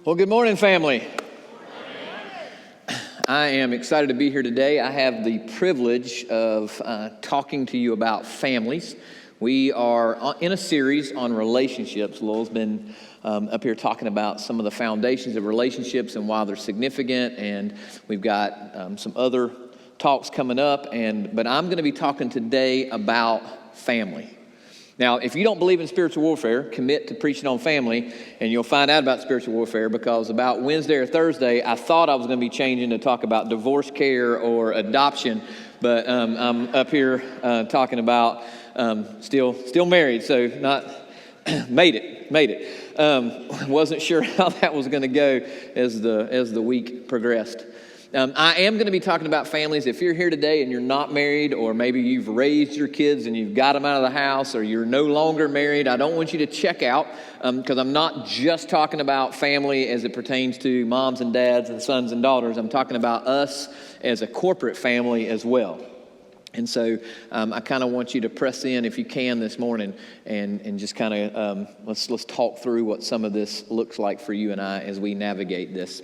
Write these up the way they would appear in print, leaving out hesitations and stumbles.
Well, good morning, family. I am excited to be here today. I have the privilege of talking to you about families. We are in a series on relationships. Lowell's been up here talking about some of the foundations of relationships and why they're significant, and we've got some other talks coming up. But I'm going to be talking today about family. Now, if you don't believe in spiritual warfare, commit to preaching on family, and you'll find out about spiritual warfare, because about Wednesday or Thursday, I thought I was going to be changing to talk about divorce care or adoption, but I'm up here talking about still married, so not made it. Wasn't sure how that was going to go as the week progressed. I am going to be talking about families. If you're here today and you're not married, or maybe you've raised your kids and you've got them out of the house, or you're no longer married, I don't want you to check out, because I'm not just talking about family as it pertains to moms and dads and sons and daughters. I'm talking about us as a corporate family as well. And so I kind of want you to press in, if you can, this morning and just kind of let's talk through what some of this looks like for you and I as we navigate this.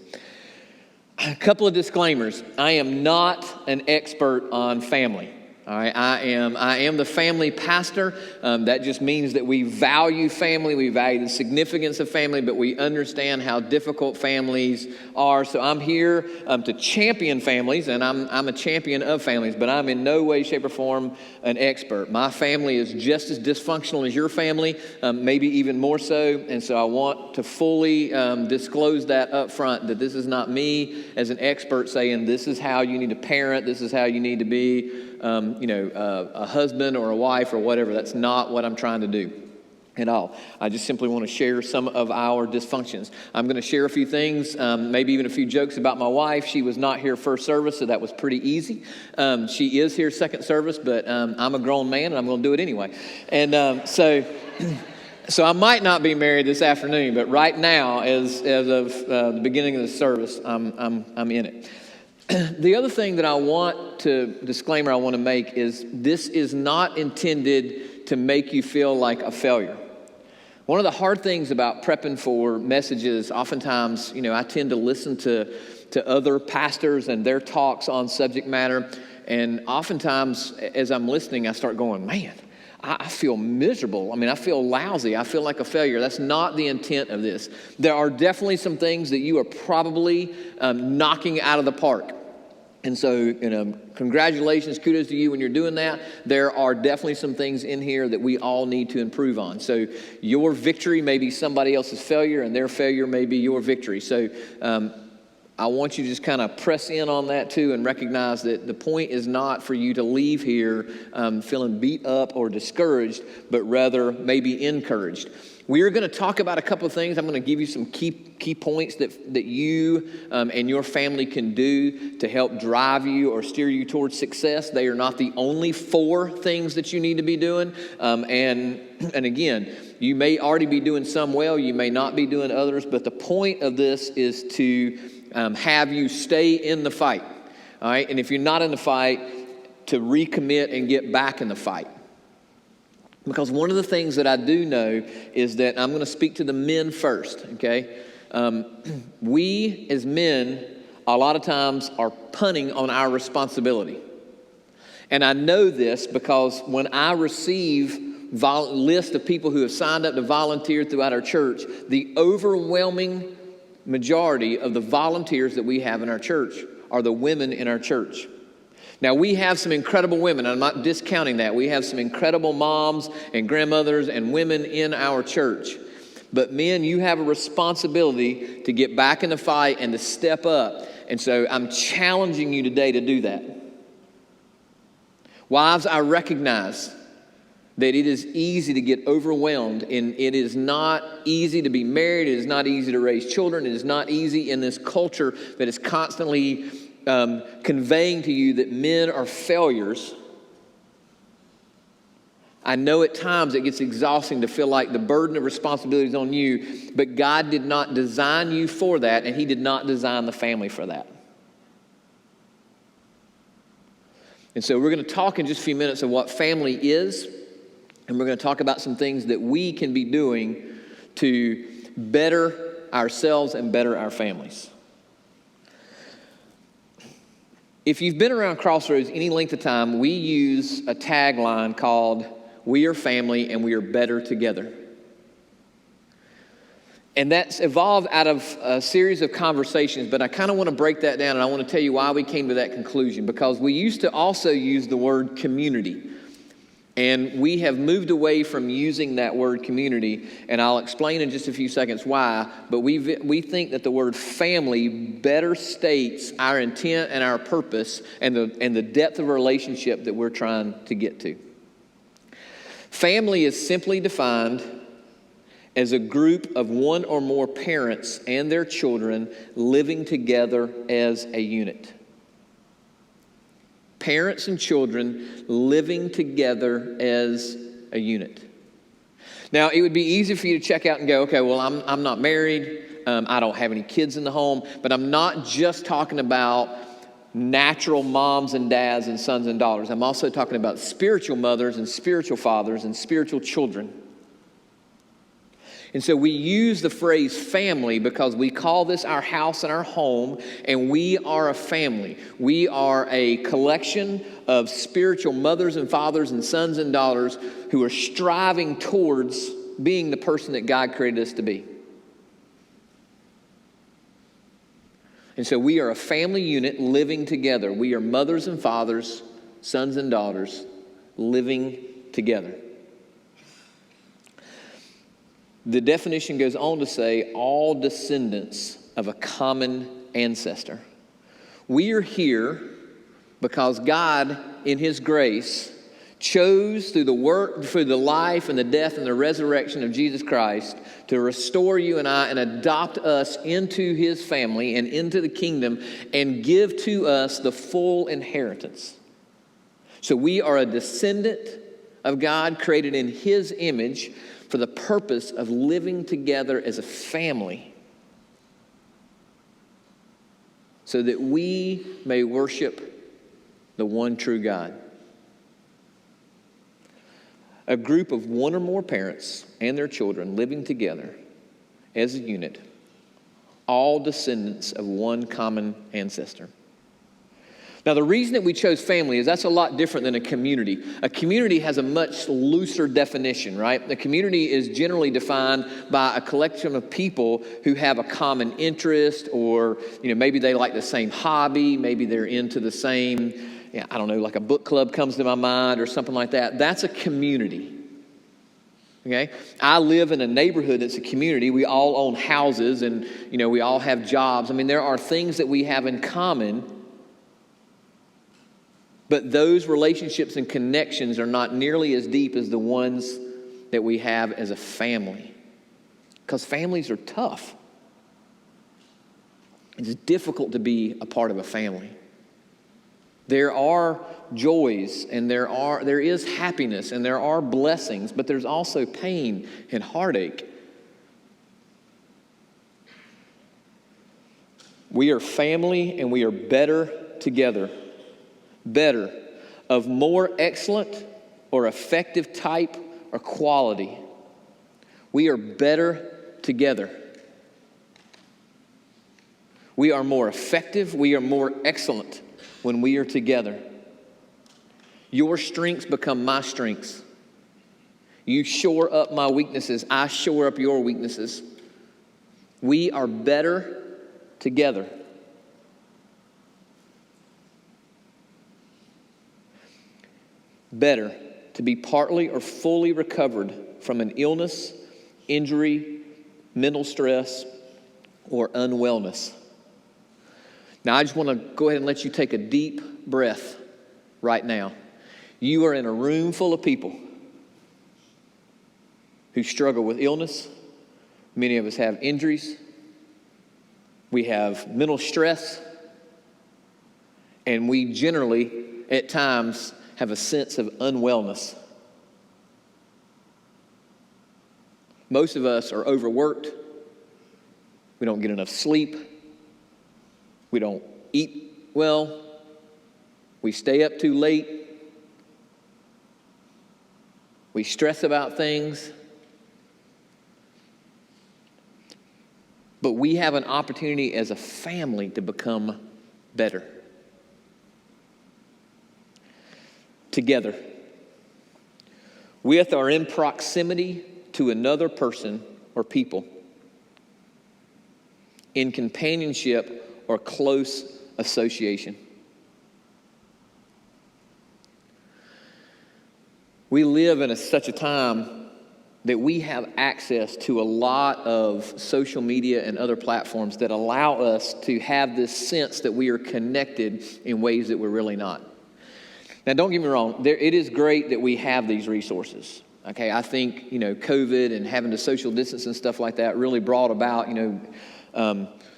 A couple of disclaimers. I am not an expert on family. All right, I am the family pastor. That just means that we value family, we value the significance of family, but we understand how difficult families are. So I'm here to champion families, and I'm a champion of families, but I'm in no way, shape, or form an expert. My family is just as dysfunctional as your family, maybe even more so, and so I want to fully disclose that up front, that this is not me as an expert saying this is how you need to parent, this is how you need to be a husband or a wife or whatever. That's not what I'm trying to do at all. I just simply want to share some of our dysfunctions. I'm going to share a few things, maybe even a few jokes about my wife. She was not here first service, so that was pretty easy. She is here second service, but I'm a grown man and I'm going to do it anyway. And so I might not be married this afternoon, but right now, as of the beginning of the service, I'm in it. The other thing that disclaimer I want to make is this is not intended to make you feel like a failure. One of the hard things about prepping for messages, oftentimes, I tend to listen to other pastors and their talks on subject matter. And oftentimes, as I'm listening, I start going, man, I feel miserable. I feel lousy. I feel like a failure. That's not the intent of this. There are definitely some things that you are probably knocking out of the park. And so, congratulations, kudos to you when you're doing that. There are definitely some things in here that we all need to improve on. So your victory may be somebody else's failure, and their failure may be your victory. So I want you to just kind of press in on that too, and recognize that the point is not for you to leave here feeling beat up or discouraged, but rather maybe encouraged. We are going to talk about a couple of things. I'm going to give you some key points that you and your family can do to help drive you or steer you towards success. They are not the only 4 things that you need to be doing. And again, you may already be doing some well, you may not be doing others, but the point of this is to have you stay in the fight. All right, and if you're not in the fight, to recommit and get back in the fight. Because one of the things that I do know is that I'm going to speak to the men first, okay? We as men, a lot of times, are punting on our responsibility. And I know this because when I receive list of people who have signed up to volunteer throughout our church, the overwhelming majority of the volunteers that we have in our church are the women in our church. Now, we have some incredible women. I'm not discounting that. We have some incredible moms and grandmothers and women in our church. But men, you have a responsibility to get back in the fight and to step up. And so I'm challenging you today to do that. Wives, I recognize that it is easy to get overwhelmed, and it is not easy to be married. It is not easy to raise children. It is not easy in this culture that is constantly conveying to you that men are failures. I know at times it gets exhausting to feel like the burden of responsibility is on you, but God did not design you for that, and He did not design the family for that. And so we're going to talk in just a few minutes of what family is, and we're going to talk about some things that we can be doing to better ourselves and better our families. If you've been around Crossroads any length of time, we use a tagline called, "We are family and we are better together." And that's evolved out of a series of conversations, but I kind of want to break that down, and I want to tell you why we came to that conclusion, because we used to also use the word community. And we have moved away from using that word community, and I'll explain in just a few seconds why, but we think that the word family better states our intent and our purpose and the depth of relationship that we're trying to get to. Family is simply defined as a group of one or more parents and their children living together as a unit. Parents and children living together as a unit. Now, it would be easy for you to check out and go, okay, well, I'm not married. I don't have any kids in the home. But I'm not just talking about natural moms and dads and sons and daughters. I'm also talking about spiritual mothers and spiritual fathers and spiritual children. And so we use the phrase family because we call this our house and our home, and we are a family. We are a collection of spiritual mothers and fathers and sons and daughters who are striving towards being the person that God created us to be. And so we are a family unit living together. We are mothers and fathers, sons and daughters living together. The definition goes on to say all descendants of a common ancestor. We are here because God, in His grace, chose through the work, through the life and the death and the resurrection of Jesus Christ to restore you and I and adopt us into His family and into the kingdom and give to us the full inheritance. So we are a descendant of God created in His image for the purpose of living together as a family so that we may worship the one true God. A group of one or more parents and their children living together as a unit, all descendants of one common ancestor. Now, the reason that we chose family is that's a lot different than a community. A community has a much looser definition, right? The community is generally defined by a collection of people who have a common interest, or, maybe they like the same hobby, maybe they're into the same, like a book club comes to my mind or something like that. That's a community. Okay? I live in a neighborhood that's a community. We all own houses and, we all have jobs. There are things that we have in common. But those relationships and connections are not nearly as deep as the ones that we have as a family. Because families are tough. It's difficult to be a part of a family. There are joys and there is happiness and there are blessings, but there's also pain and heartache. We are family and we are better together. Better, of more excellent or effective type or quality. We are better together. We are more effective, we are more excellent when we are together. Your strengths become my strengths. You shore up my weaknesses, I shore up your weaknesses. We are better together. Better to be partly or fully recovered from an illness, injury, mental stress, or unwellness. Now, I just want to go ahead and let you take a deep breath right now. You are in a room full of people who struggle with illness. Many of us have injuries. We have mental stress. And we generally, at times, have a sense of unwellness. Most of us are overworked. We don't get enough sleep. We don't eat well. We stay up too late. We stress about things. But we have an opportunity as a family to become better. Together. With or in proximity to another person or people. In companionship or close association. We live in such a time that we have access to a lot of social media and other platforms that allow us to have this sense that we are connected in ways that we're really not. Now, don't get me wrong, it is great that we have these resources. Okay, I think, COVID and having to social distance and stuff like that really brought about,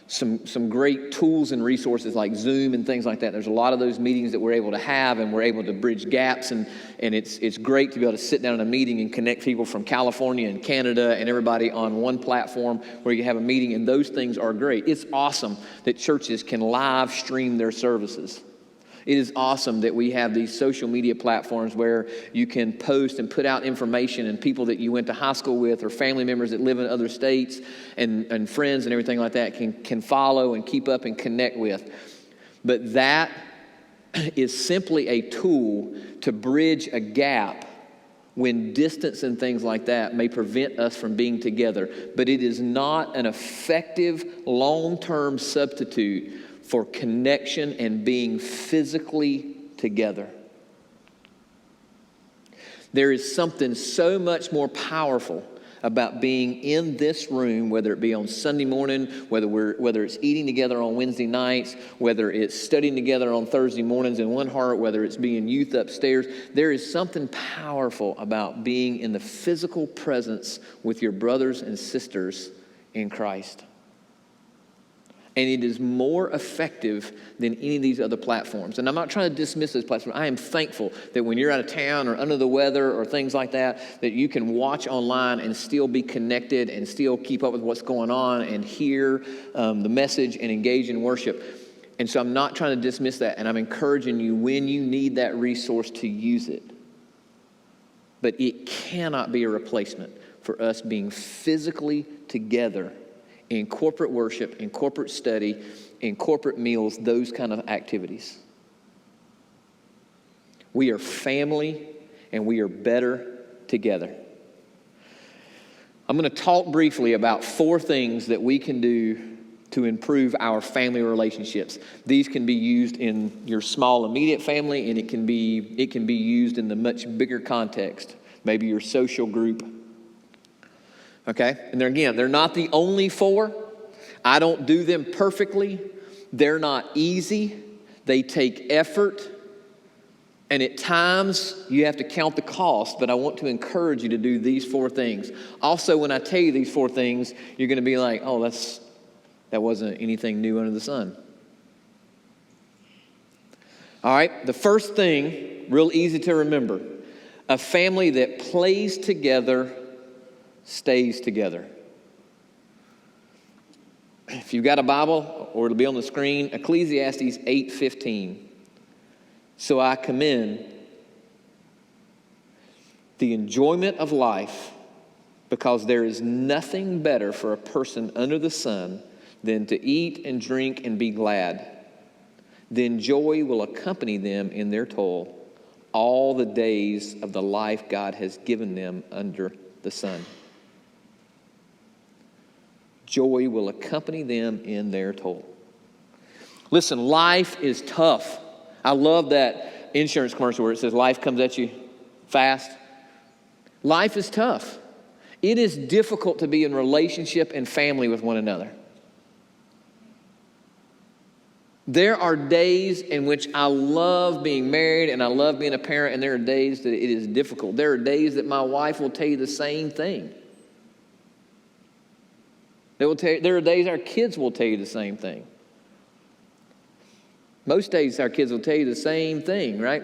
some great tools and resources like Zoom and things like that. There's a lot of those meetings that we're able to have, and we're able to bridge gaps, and it's great to be able to sit down in a meeting and connect people from California and Canada and everybody on one platform where you have a meeting, and those things are great. It's awesome that churches can live stream their services. It is awesome that we have these social media platforms where you can post and put out information, and people that you went to high school with or family members that live in other states and friends and everything like that can follow and keep up and connect with. But that is simply a tool to bridge a gap when distance and things like that may prevent us from being together. But it is not an effective long-term substitute for connection and being physically together. There is something so much more powerful about being in this room, whether it be on Sunday morning, whether it's eating together on Wednesday nights, whether it's studying together on Thursday mornings in one heart, whether it's being youth upstairs. There is something powerful about being in the physical presence with your brothers and sisters in Christ. And it is more effective than any of these other platforms. And I'm not trying to dismiss those platforms. I am thankful that when you're out of town or under the weather or things like that, that you can watch online and still be connected and still keep up with what's going on and hear the message and engage in worship. And so I'm not trying to dismiss that. And I'm encouraging you, when you need that resource, to use it. But it cannot be a replacement for us being physically together in corporate worship, in corporate study, in corporate meals, those kind of activities. We are family, and we are better together. I'm going to talk briefly about 4 things that we can do to improve our family relationships. These can be used in your small immediate family, and it can be used in the much bigger context, maybe your social group. Okay? And they're not the only 4. I don't do them perfectly. They're not easy. They take effort. And at times, you have to count the cost, but I want to encourage you to do these 4 things. Also, when I tell you these 4 things, you're going to be like, oh, that wasn't anything new under the sun. All right, the first thing, real easy to remember. A family that plays together stays together. If you've got a Bible, or it'll be on the screen, Ecclesiastes 8:15. So I commend the enjoyment of life, because there is nothing better for a person under the sun than to eat and drink and be glad. Then joy will accompany them in their toil all the days of the life God has given them under the sun. Joy will accompany them in their toil. Listen, life is tough. I love that insurance commercial where it says life comes at you fast. Life is tough. It is difficult to be in relationship and family with one another. There are days in which I love being married and I love being a parent, and there are days that it is difficult. There are days that my wife will tell you the same thing. There are days our kids will tell you the same thing. Most days our kids will tell you the same thing, right?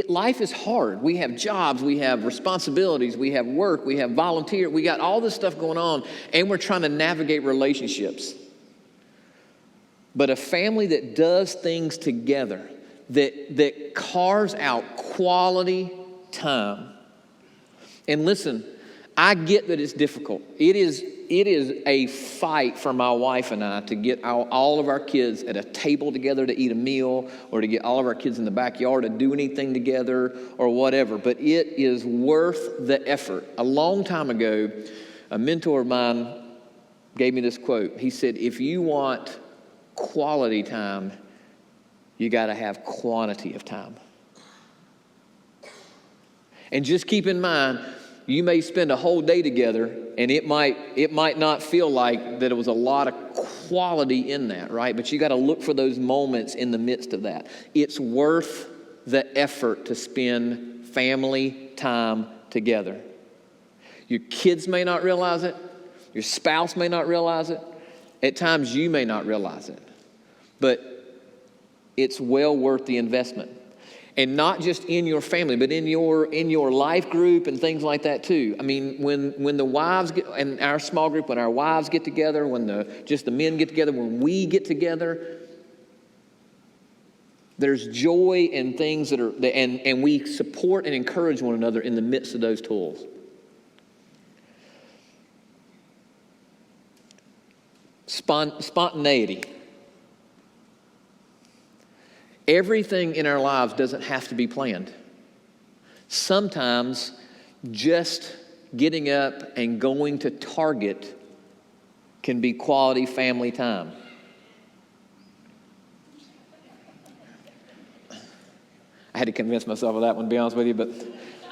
Life is hard. We have jobs, we have responsibilities, we have work, we have volunteer, we got all this stuff going on, and we're trying to navigate relationships. But a family that does things together, that carves out quality time. And listen, I get that it's difficult. It is a fight for my wife and I to get all of our kids at a table together to eat a meal, or to get all of our kids in the backyard to do anything together or whatever. But it is worth the effort. A long time ago, a mentor of mine gave me this quote. He said, if you want quality time, you got to have quantity of time. And just keep in mind, you may spend a whole day together, and it might not feel like that it was a lot of quality in that, right? But you got to look for those moments in the midst of that. It's worth the effort to spend family time together. Your kids may not realize it. Your spouse may not realize it. At times you may not realize it. But it's well worth the investment. And not just in your family, but in your life group and things like that too. I mean, when the wives get, and our small group, when our wives get together, when just the men get together, when we get together, there's joy in things that are, and we support and encourage one another in the midst of those tools. Spontaneity. Everything in our lives doesn't have to be planned. Sometimes just getting up and going to Target can be quality family time. I had to convince myself of that one, to be honest with you, but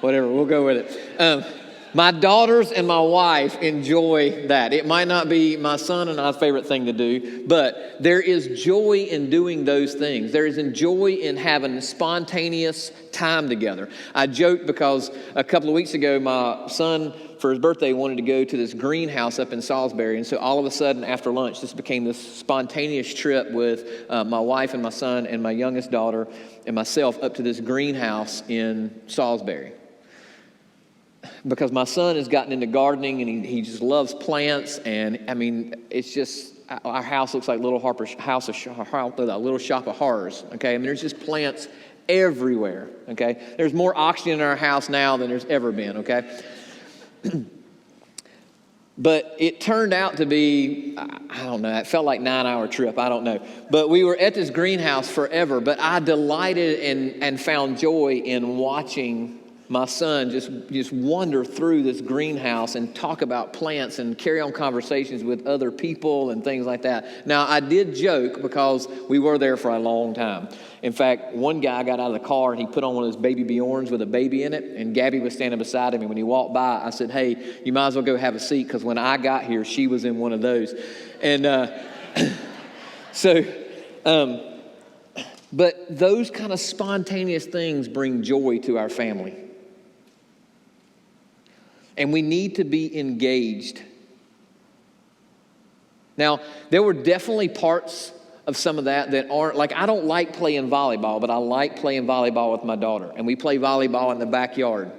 whatever, we'll go with it. My daughters and my wife enjoy that. It might not be my son and I's favorite thing to do, but there is joy in doing those things. There is joy in having spontaneous time together. I joked because a couple of weeks ago, my son, for his birthday, wanted to go to this greenhouse up in Salisbury. And so all of a sudden, after lunch, this became this spontaneous trip with my wife and my son and my youngest daughter and myself up to this greenhouse in Salisbury. Because my son has gotten into gardening and he just loves plants, and I mean, it's just, our house looks like Little Little Shop of Horrors. Okay, I mean, there's just plants everywhere. Okay, there's more oxygen in our house now than there's ever been. Okay, but it turned out to be, I don't know, it felt like a 9-hour trip. I don't know, but we were at this greenhouse forever. But I delighted and found joy in watching my son just wander through this greenhouse and talk about plants and carry on conversations with other people and things like that. Now, I did joke because we were there for a long time. In fact, one guy got out of the car and he put on one of those baby Bjorns with a baby in it, and Gabby was standing beside him. And when he walked by, I said, hey, you might as well go have a seat, because when I got here, she was in one of those. And but those kind of spontaneous things bring joy to our family. And we need to be engaged. Now, there were definitely parts of some of that aren't, like, I don't like playing volleyball, but I like playing volleyball with my daughter. And we play volleyball in the backyard.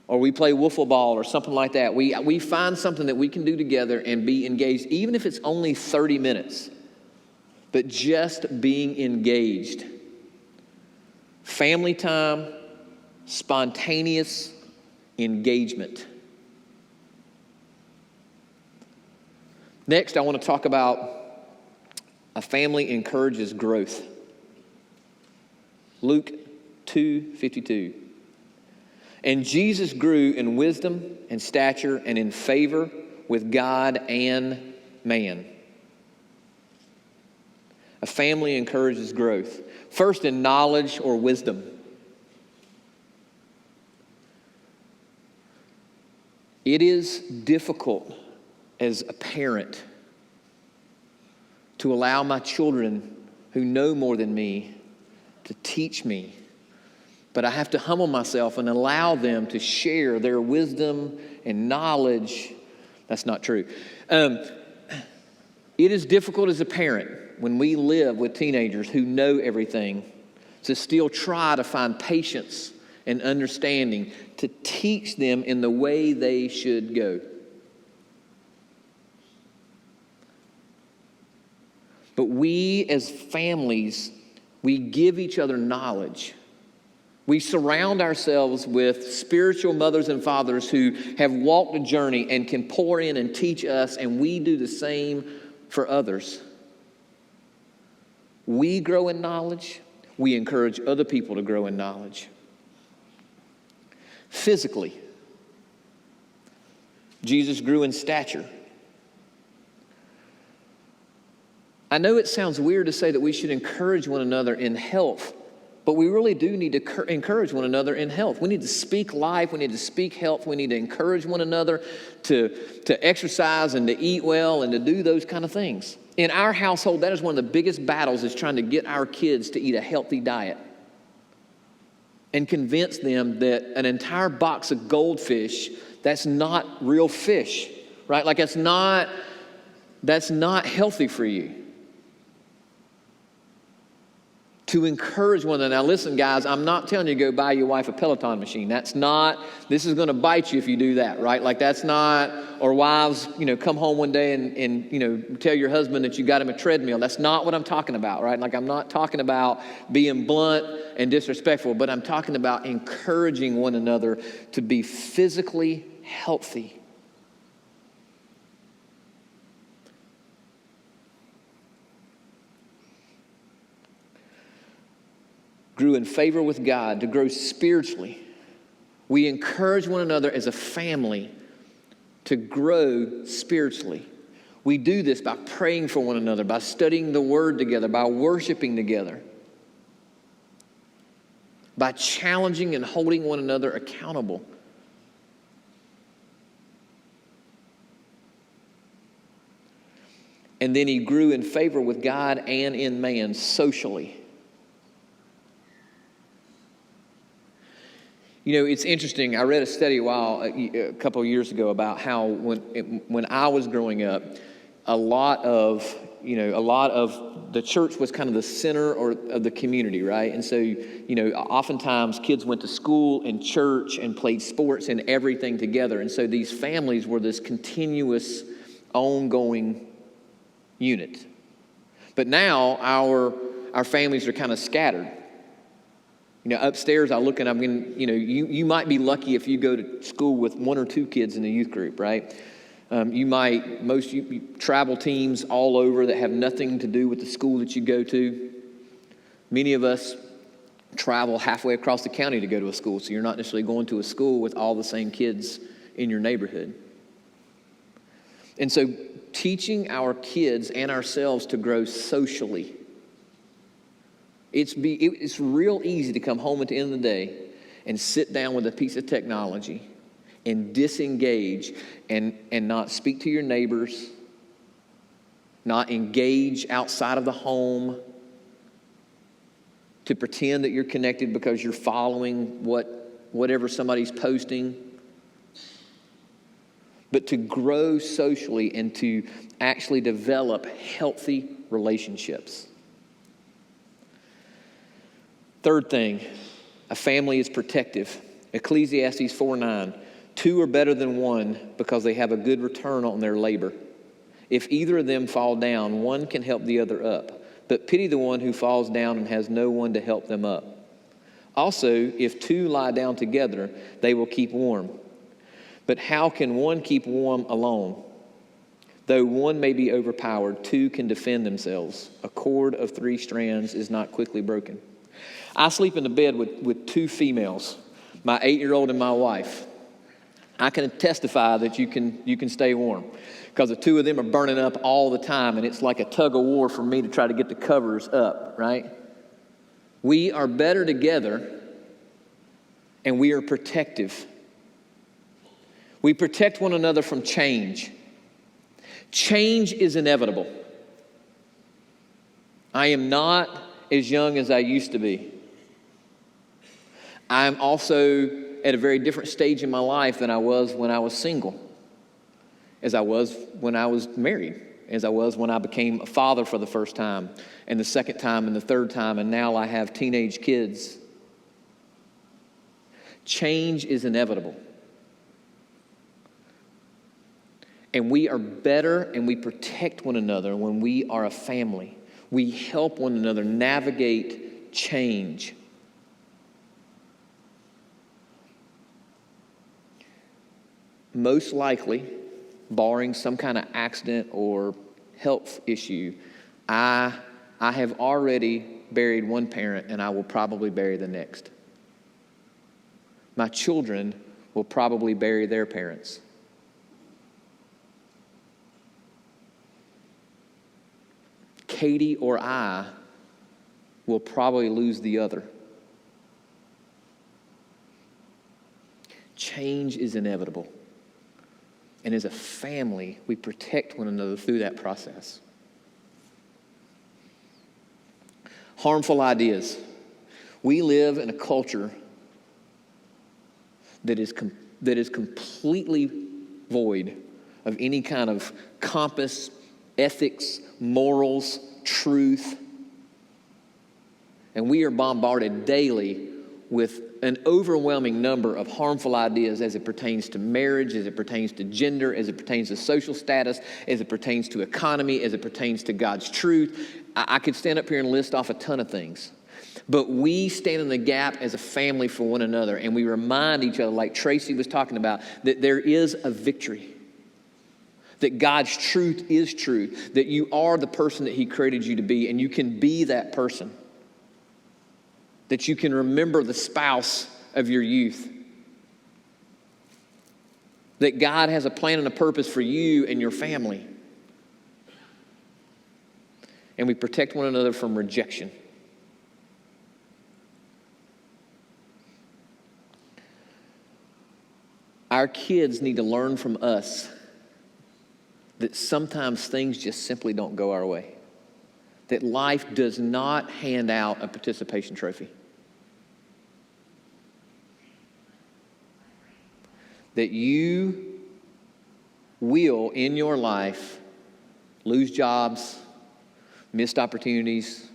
Or we play wiffle ball or something like that. We find something that we can do together and be engaged, even if it's only 30 minutes. But just being engaged. Family time, spontaneous engagement. Next, I want to talk about a family encourages growth. Luke 2:52. And Jesus grew in wisdom and stature and in favor with God and man. A family encourages growth. First, in knowledge or wisdom. It is difficult as a parent to allow my children who know more than me to teach me. But I have to humble myself and allow them to share their wisdom and knowledge. That's not true. It is difficult as a parent when we live with teenagers who know everything to still try to find patience and understanding to teach them in the way they should go. But we as families, we give each other knowledge. We surround ourselves with spiritual mothers and fathers who have walked a journey and can pour in and teach us, and we do the same for others. We grow in knowledge. We encourage other people to grow in knowledge. Physically, Jesus grew in stature. I know it sounds weird to say that we should encourage one another in health, but we really do need to encourage one another in health. We need to speak life. We need to speak health. We need to encourage one another to exercise and to eat well and to do those kind of things. In our household, that is one of the biggest battles, is trying to get our kids to eat a healthy diet and convince them that an entire box of goldfish, that's not real fish, right? Like that's not healthy for you. To encourage one another. Now listen, guys, I'm not telling you to go buy your wife a Peloton machine. This is going to bite you if you do that, right? Like that's not, or wives, come home one day and tell your husband that you got him a treadmill. That's not what I'm talking about, right? Like I'm not talking about being blunt and disrespectful, but I'm talking about encouraging one another to be physically healthy. Grew in favor with God, to grow spiritually. We encourage one another as a family to grow spiritually. We do this by praying for one another, by studying the Word together, by worshiping together, by challenging and holding one another accountable. And then he grew in favor with God and in man socially. It's interesting. I read a study a couple of years ago about how when I was growing up, a lot of the church was kind of the center of the community, right? And so, oftentimes kids went to school and church and played sports and everything together. And so these families were this continuous, ongoing unit. But now our families are kind of scattered. Upstairs I look and you might be lucky if you go to school with one or two kids in the youth group, right? You travel teams all over that have nothing to do with the school that you go to. Many of us travel halfway across the county to go to a school, so you're not necessarily going to a school with all the same kids in your neighborhood. And so teaching our kids and ourselves to grow socially. It's real easy to come home at the end of the day and sit down with a piece of technology and disengage and not speak to your neighbors, not engage outside of the home, to pretend that you're connected because you're following whatever somebody's posting. But to grow socially and to actually develop healthy relationships. Third thing, a family is protective. Ecclesiastes 4:9, 2 are better than one because they have a good return on their labor. If either of them fall down, one can help the other up. But pity the one who falls down and has no one to help them up. Also, if two lie down together, they will keep warm. But how can one keep warm alone? Though one may be overpowered, two can defend themselves. A cord of 3 strands is not quickly broken. I sleep in the bed with 2 females, my 8-year-old and my wife. I can testify that you can stay warm because the 2 of them are burning up all the time, and it's like a tug of war for me to try to get the covers up, right? We are better together, and we are protective. We protect one another from change. Change is inevitable. I am not as young as I used to be. I'm also at a very different stage in my life than I was when I was single, as I was when I was married, as I was when I became a father for the first time, and the second time, and the third time, and now I have teenage kids. Change is inevitable. And we are better and we protect one another when we are a family. We help one another navigate change. most likely, barring some kind of accident or health issue, I have already buried one parent, and I will probably bury the next. My children will probably bury their parents. Katie or I will probably lose the other. Change is inevitable. And as a family, we protect one another through that process. Harmful ideas. We live in a culture that is completely void of any kind of compass, ethics, morals, truth. And we are bombarded daily with an overwhelming number of harmful ideas as it pertains to marriage, as it pertains to gender, as it pertains to social status, as it pertains to economy, as it pertains to God's truth. I could stand up here and list off a ton of things. But we stand in the gap as a family for one another, and we remind each other, like Tracy was talking about, that there is a victory. That God's truth is true. That you are the person that He created you to be, and you can be that person. That you can remember the spouse of your youth. That God has a plan and a purpose for you and your family. And we protect one another from rejection. Our kids need to learn from us that sometimes things just simply don't go our way. That life does not hand out a participation trophy. That you will, in your life, lose jobs, missed opportunities,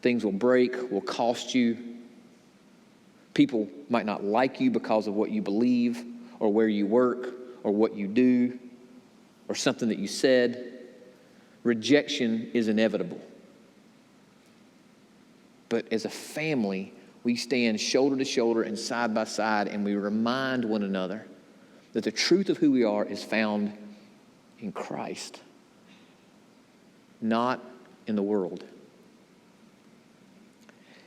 things will break, will cost you. People might not like you because of what you believe, or where you work, or what you do, or something that you said. Rejection is inevitable. But as a family, we stand shoulder to shoulder and side by side, and we remind one another that the truth of who we are is found in Christ, not in the world.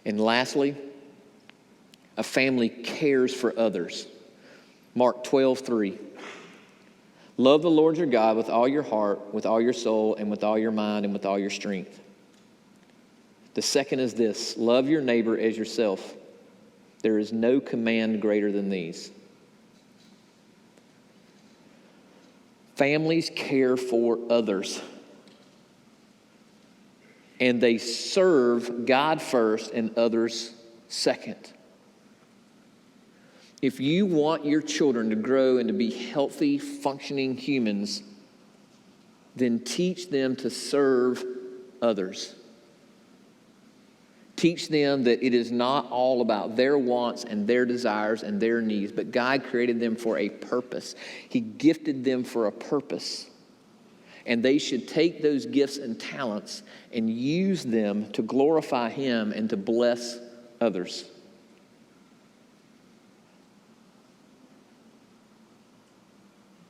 And lastly, a family cares for others. Mark 12:3. Love the Lord your God with all your heart, with all your soul, and with all your mind, and with all your strength. The second is this: love your neighbor as yourself. There is no command greater than these. Families care for others. And they serve God first and others second. If you want your children to grow and to be healthy, functioning humans, then teach them to serve others. Teach them that it is not all about their wants and their desires and their needs, but God created them for a purpose. He gifted them for a purpose. And they should take those gifts and talents and use them to glorify Him and to bless others.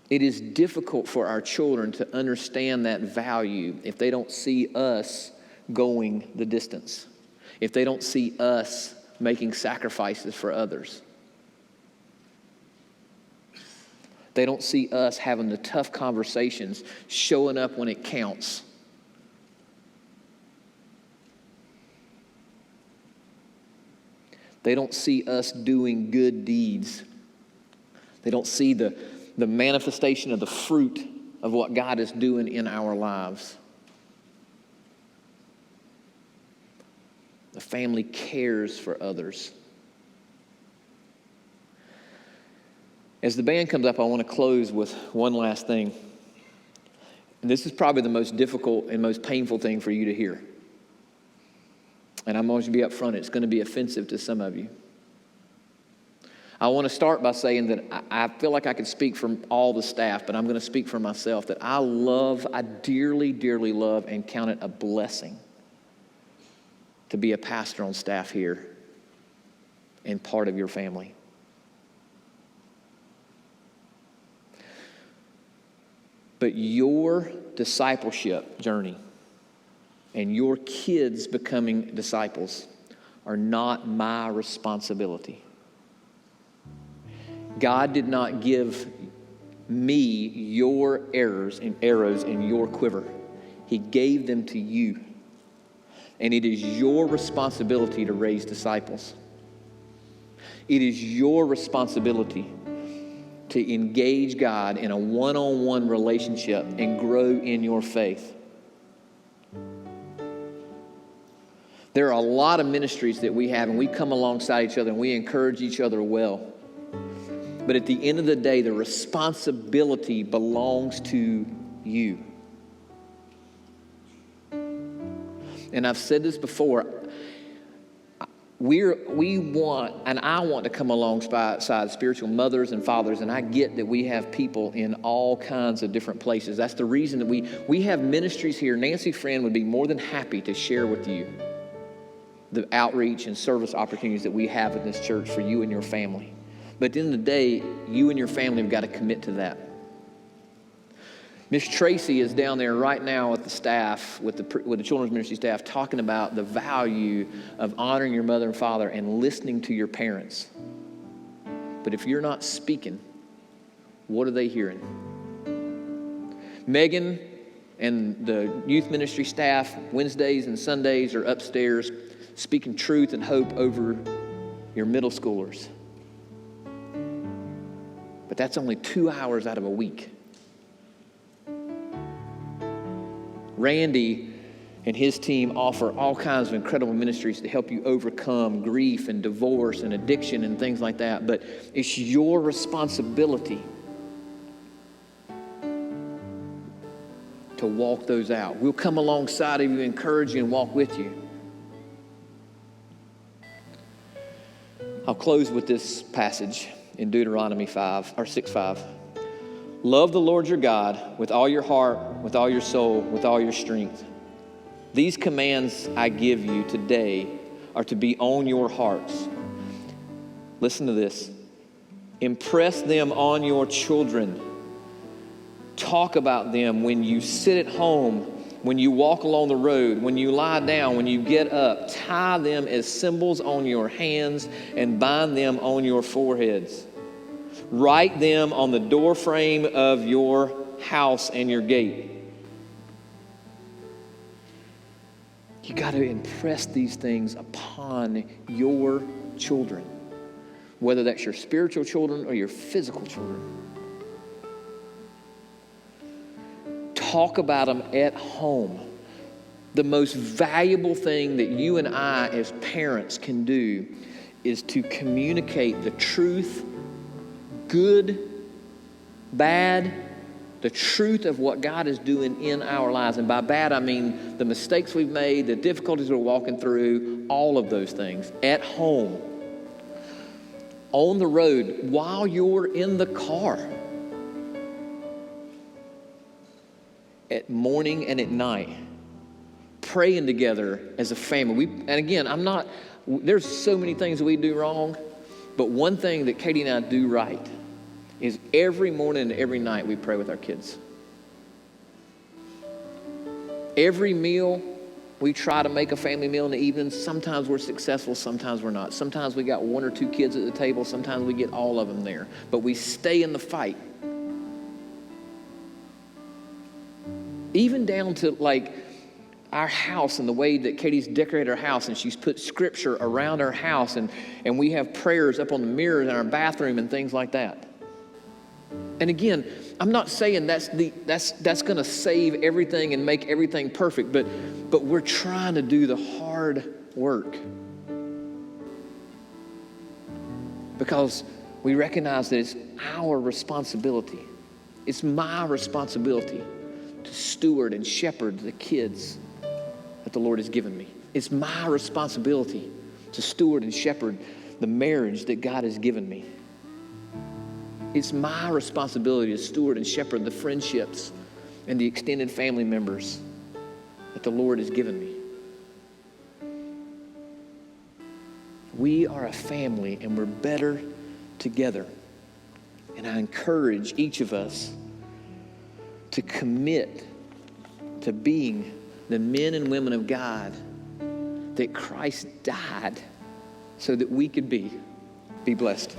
It is difficult for our children to understand that value if they don't see us going the distance, if they don't see us making sacrifices for others. They don't see us having the tough conversations, showing up when it counts. They don't see us doing good deeds. They don't see the manifestation of the fruit of what God is doing in our lives. The family cares for others. As the band comes up, I want to close with one last thing. And this is probably the most difficult and most painful thing for you to hear. And I'm going to be up front. It's going to be offensive to some of you. I want to start by saying that I feel like I could speak for all the staff, but I'm going to speak for myself, that I dearly, dearly love and count it a blessing to be a pastor on staff here and part of your family. But your discipleship journey and your kids becoming disciples are not my responsibility. God did not give me your arrows in your quiver. He gave them to you. And it is your responsibility to raise disciples. It is your responsibility to engage God in a one-on-one relationship and grow in your faith. There are a lot of ministries that we have, and we come alongside each other and we encourage each other well. But at the end of the day, the responsibility belongs to you. And I've said this before, we want, and I want to come alongside spiritual mothers and fathers, and I get that we have people in all kinds of different places. That's the reason that we have ministries here. Nancy Friend would be more than happy to share with you the outreach and service opportunities that we have in this church for you and your family. But at the end of the day, you and your family have got to commit to that. Miss Tracy is down there right now with the staff, with the children's ministry staff, talking about the value of honoring your mother and father and listening to your parents. But if you're not speaking, what are they hearing? Megan and the youth ministry staff, Wednesdays and Sundays, are upstairs speaking truth and hope over your middle schoolers. But that's only 2 hours out of a week. Randy and his team offer all kinds of incredible ministries to help you overcome grief and divorce and addiction and things like that. But it's your responsibility to walk those out. We'll come alongside of you, encourage you, and walk with you. I'll close with this passage in Deuteronomy 6:5. Love the Lord your God with all your heart, with all your soul, with all your strength. These commands I give you today are to be on your hearts. Listen to this. Impress them on your children. Talk about them when you sit at home, when you walk along the road, when you lie down, when you get up. Tie them as symbols on your hands and bind them on your foreheads. Write them on the doorframe of your house and your gate. You got to impress these things upon your children, whether that's your spiritual children or your physical children. Talk about them at home. The most valuable thing that you and I as parents can do is to communicate the truth, good, bad, the truth of what God is doing in our lives. And by bad, I mean the mistakes we've made, the difficulties we're walking through, all of those things. At home, on the road, while you're in the car, at morning and at night, praying together as a family. And again, there's so many things that we do wrong, but one thing that Katie and I do right is every morning and every night we pray with our kids. Every meal, we try to make a family meal in the evening. Sometimes we're successful, sometimes we're not. Sometimes we got 1 or 2 kids at the table, sometimes we get all of them there. But we stay in the fight. Even down to like our house and the way that Katie's decorated our house, and she's put scripture around our house, and we have prayers up on the mirrors in our bathroom and things like that. And again, I'm not saying that's going to save everything and make everything perfect, but we're trying to do the hard work because we recognize that it's our responsibility. It's my responsibility to steward and shepherd the kids that the Lord has given me. It's my responsibility to steward and shepherd the marriage that God has given me. It's my responsibility to steward and shepherd the friendships and the extended family members that the Lord has given me. We are a family and we're better together. And I encourage each of us to commit to being the men and women of God that Christ died so that we could be. Be blessed.